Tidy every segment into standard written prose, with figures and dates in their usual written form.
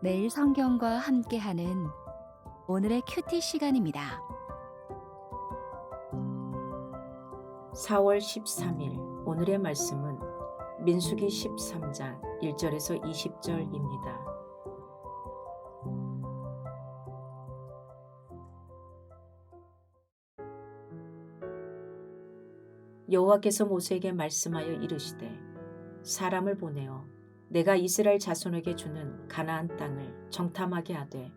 매일 성경과 함께하는 오늘의 큐티 시간입니다. 4월 13일 오늘의 말씀은 민수기 13장 1절에서 20절입니다. 여호와께서 모세에게 말씀하여 이르시되 사람을 보내어 내가 이스라엘 자손에게 주는 가나안 땅을 정탐하게 하되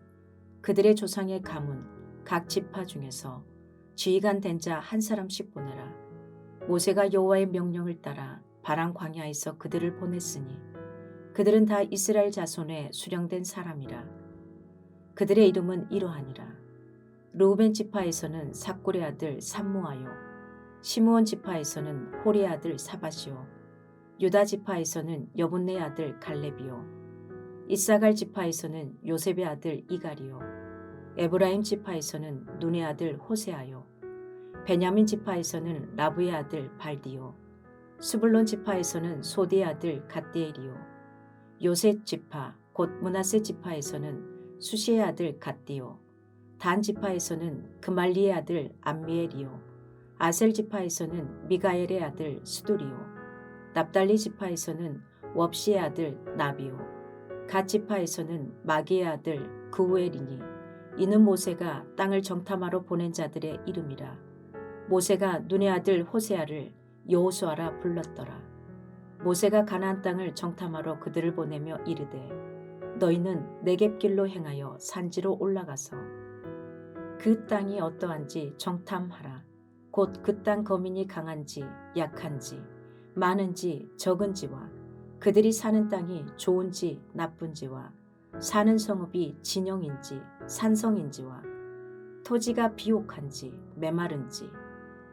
그들의 조상의 가문 각 지파 중에서 지휘관 된 자 한 사람씩 보내라. 모세가 여호와의 명령을 따라 바람 광야에서 그들을 보냈으니 그들은 다 이스라엘 자손의 수령된 사람이라. 그들의 이름은 이러하니라. 르우벤 지파에서는 삭골의 아들 삼무아요. 시므온 지파에서는 홀의 아들 사바시오. 유다 지파에서는 여분네 아들 갈렙이요. 이사갈 지파에서는 요셉의 아들 이갈이요. 에브라임 지파에서는 눈의 아들 호세아요. 베냐민 지파에서는 라브의 아들 발디요. 스불론 지파에서는 소디의 아들 갓디엘이요. 요셉 지파 곧 므낫세 지파에서는 수시의 아들 갓디요. 단 지파에서는 그말리의 아들 암미엘이요. 아셀 지파에서는 미가엘의 아들 스두리요. 납달리 지파에서는 웁시의 아들 나비요. 갓 지파에서는 마기의 아들 그우엘이니 이는 모세가 땅을 정탐하러 보낸 자들의 이름이라. 모세가 눈의 아들 호세아를 여호수아라 불렀더라. 모세가 가나안 땅을 정탐하러 그들을 보내며 이르되 너희는 네겝길로 행하여 산지로 올라가서 그 땅이 어떠한지 정탐하라. 곧 그 땅 거민이 강한지 약한지 많은지 적은지와 그들이 사는 땅이 좋은지 나쁜지와 사는 성읍이 진영인지 산성인지와 토지가 비옥한지 메마른지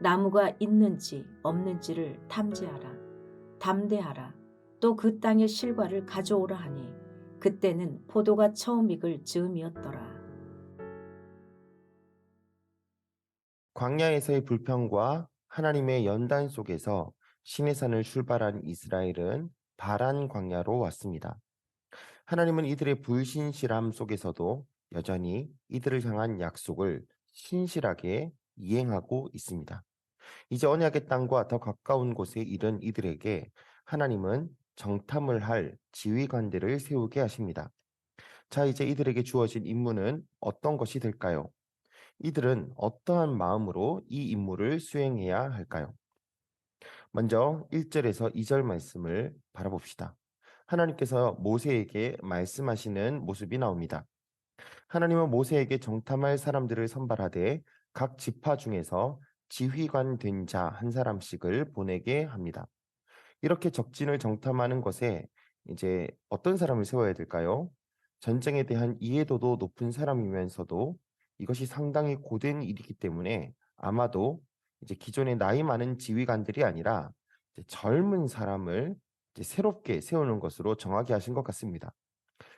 나무가 있는지 없는지를 탐지하라. 담대하라. 또 그 땅의 실과를 가져오라 하니 그때는 포도가 처음 익을 즈음이었더라. 광야에서의 불평과 하나님의 연단 속에서 시내산을 출발한 이스라엘은 바란 광야로 왔습니다. 하나님은 이들의 불신실함 속에서도 여전히 이들을 향한 약속을 신실하게 이행하고 있습니다. 이제 언약의 땅과 더 가까운 곳에 이른 이들에게 하나님은 정탐을 할 지휘관들을 세우게 하십니다. 자, 이제 이들에게 주어진 임무는 어떤 것이 될까요? 이들은 어떠한 마음으로 이 임무를 수행해야 할까요? 먼저 1절에서 2절 말씀을 바라봅시다. 하나님께서 모세에게 말씀하시는 모습이 나옵니다. 하나님은 모세에게 정탐할 사람들을 선발하되 각 지파 중에서 지휘관 된 자 한 사람씩을 보내게 합니다. 이렇게 적진을 정탐하는 것에 이제 어떤 사람을 세워야 될까요? 전쟁에 대한 이해도도 높은 사람이면서도 이것이 상당히 고된 일이기 때문에 아마도 이제 기존의 나이 많은 지휘관들이 아니라 이제 젊은 사람을 이제 새롭게 세우는 것으로 정하게 하신 것 같습니다.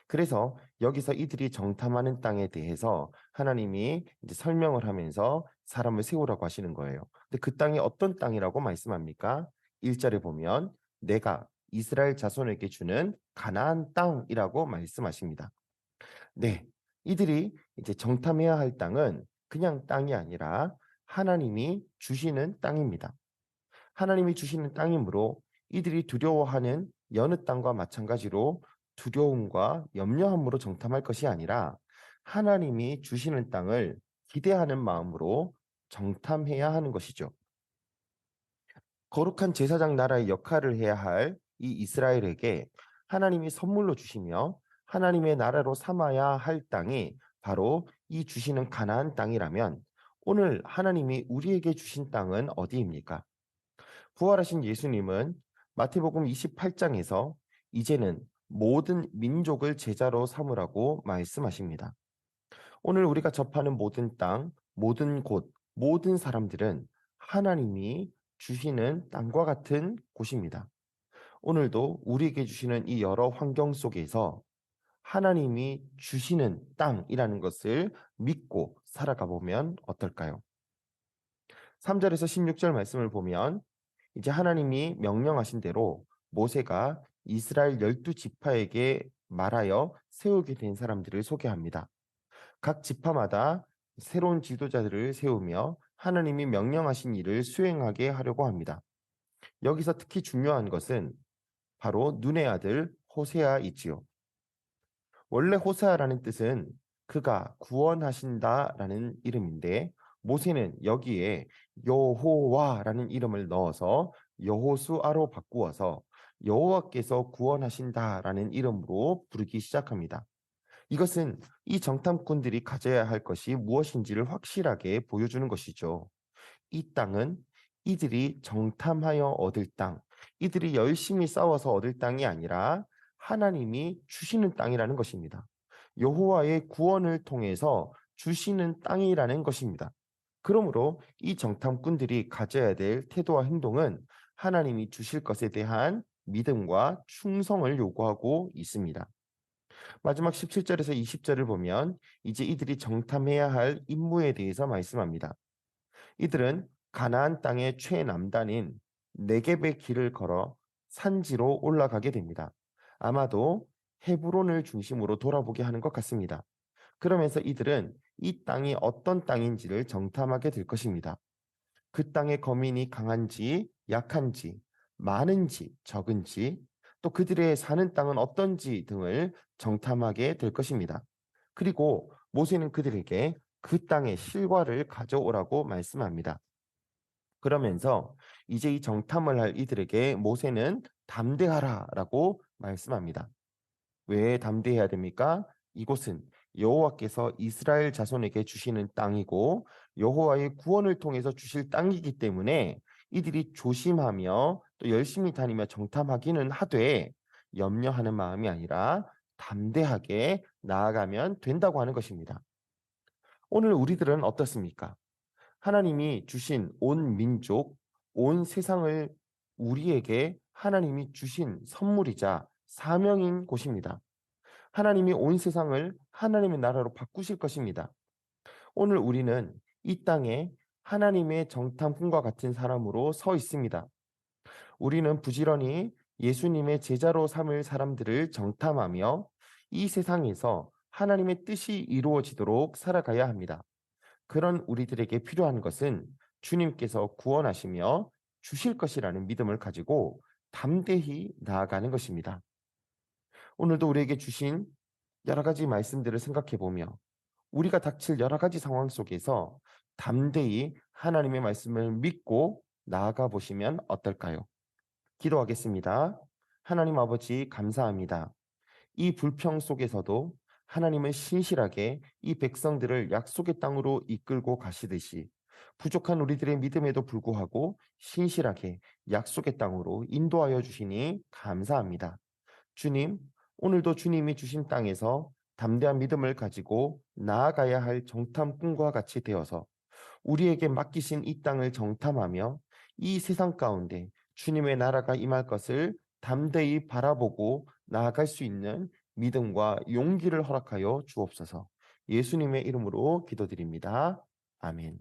그래서 여기서 이들이 정탐하는 땅에 대해서 하나님이 이제 설명을 하면서 사람을 세우라고 하시는 거예요. 근데 그 땅이 어떤 땅이라고 말씀합니까? 1절에 보면 내가 이스라엘 자손에게 주는 가나안 땅이라고 말씀하십니다. 네, 이들이 이제 정탐해야 할 땅은 그냥 땅이 아니라 하나님이 주시는 땅입니다. 하나님이 주시는 땅이므로 이들이 두려워하는 여느 땅과 마찬가지로 두려움과 염려함으로 정탐할 것이 아니라 하나님이 주시는 땅을 기대하는 마음으로 정탐해야 하는 것이죠. 거룩한 제사장 나라의 역할을 해야 할 이 이스라엘에게 하나님이 선물로 주시며 하나님의 나라로 삼아야 할 땅이 바로 이 주시는 가나안 땅이라면 오늘 하나님이 우리에게 주신 땅은 어디입니까? 부활하신 예수님은 마태복음 28장에서 이제는 모든 민족을 제자로 삼으라고 말씀하십니다. 오늘 우리가 접하는 모든 땅, 모든 곳, 모든 사람들은 하나님이 주시는 땅과 같은 곳입니다. 오늘도 우리에게 주시는 이 여러 환경 속에서 하나님이 주시는 땅이라는 것을 믿고 살아가 보면 어떨까요? 3절에서 16절 말씀을 보면 이제 하나님이 명령하신 대로 모세가 이스라엘 12지파에게 말하여 세우게 된 사람들을 소개합니다. 각 지파마다 새로운 지도자들을 세우며 하나님이 명령하신 일을 수행하게 하려고 합니다. 여기서 특히 중요한 것은 바로 눈의 아들 호세아이지요. 원래 호세아라는 뜻은 그가 구원하신다라는 이름인데 모세는 여기에 여호와라는 이름을 넣어서 여호수아로 바꾸어서 여호와께서 구원하신다라는 이름으로 부르기 시작합니다. 이것은 이 정탐꾼들이 가져야 할 것이 무엇인지를 확실하게 보여주는 것이죠. 이 땅은 이들이 정탐하여 얻을 땅, 이들이 열심히 싸워서 얻을 땅이 아니라 하나님이 주시는 땅이라는 것입니다. 여호와의 구원을 통해서 주시는 땅이라는 것입니다. 그러므로 이 정탐꾼들이 가져야 될 태도와 행동은 하나님이 주실 것에 대한 믿음과 충성을 요구하고 있습니다. 마지막 17절에서 20절을 보면 이제 이들이 정탐해야 할 임무에 대해서 말씀합니다. 이들은 가나안 땅의 최남단인 네겝의 길을 걸어 산지로 올라가게 됩니다. 아마도 헤브론을 중심으로 돌아보게 하는 것 같습니다. 그러면서 이들은 이 땅이 어떤 땅인지를 정탐하게 될 것입니다. 그 땅의 거민이 강한지 약한지 많은지 적은지 또 그들의 사는 땅은 어떤지 등을 정탐하게 될 것입니다. 그리고 모세는 그들에게 그 땅의 실과를 가져오라고 말씀합니다. 그러면서 이제 이 정탐을 할 이들에게 모세는 담대하라라고 말씀합니다. 왜 담대해야 됩니까? 이곳은 여호와께서 이스라엘 자손에게 주시는 땅이고 여호와의 구원을 통해서 주실 땅이기 때문에 이들이 조심하며 또 열심히 다니며 정탐하기는 하되 염려하는 마음이 아니라 담대하게 나아가면 된다고 하는 것입니다. 오늘 우리들은 어떻습니까? 하나님이 주신 온 민족, 온 세상을 우리에게 하나님이 주신 선물이자 사명인 곳입니다. 하나님이 온 세상을 하나님의 나라로 바꾸실 것입니다. 오늘 우리는 이 땅에 하나님의 정탐꾼과 같은 사람으로 서 있습니다. 우리는 부지런히 예수님의 제자로 삼을 사람들을 정탐하며 이 세상에서 하나님의 뜻이 이루어지도록 살아가야 합니다. 그런 우리들에게 필요한 것은 주님께서 구원하시며 주실 것이라는 믿음을 가지고 담대히 나아가는 것입니다. 오늘도 우리에게 주신 여러 가지 말씀들을 생각해 보며 우리가 닥칠 여러 가지 상황 속에서 담대히 하나님의 말씀을 믿고 나아가 보시면 어떨까요? 기도하겠습니다. 하나님 아버지 감사합니다. 이 불평 속에서도 하나님은 신실하게 이 백성들을 약속의 땅으로 이끌고 가시듯이 부족한 우리들의 믿음에도 불구하고 신실하게 약속의 땅으로 인도하여 주시니 감사합니다. 주님, 오늘도 주님이 주신 땅에서 담대한 믿음을 가지고 나아가야 할 정탐꾼과 같이 되어서 우리에게 맡기신 이 땅을 정탐하며 이 세상 가운데 주님의 나라가 임할 것을 담대히 바라보고 나아갈 수 있는 믿음과 용기를 허락하여 주옵소서. 예수님의 이름으로 기도드립니다. 아멘.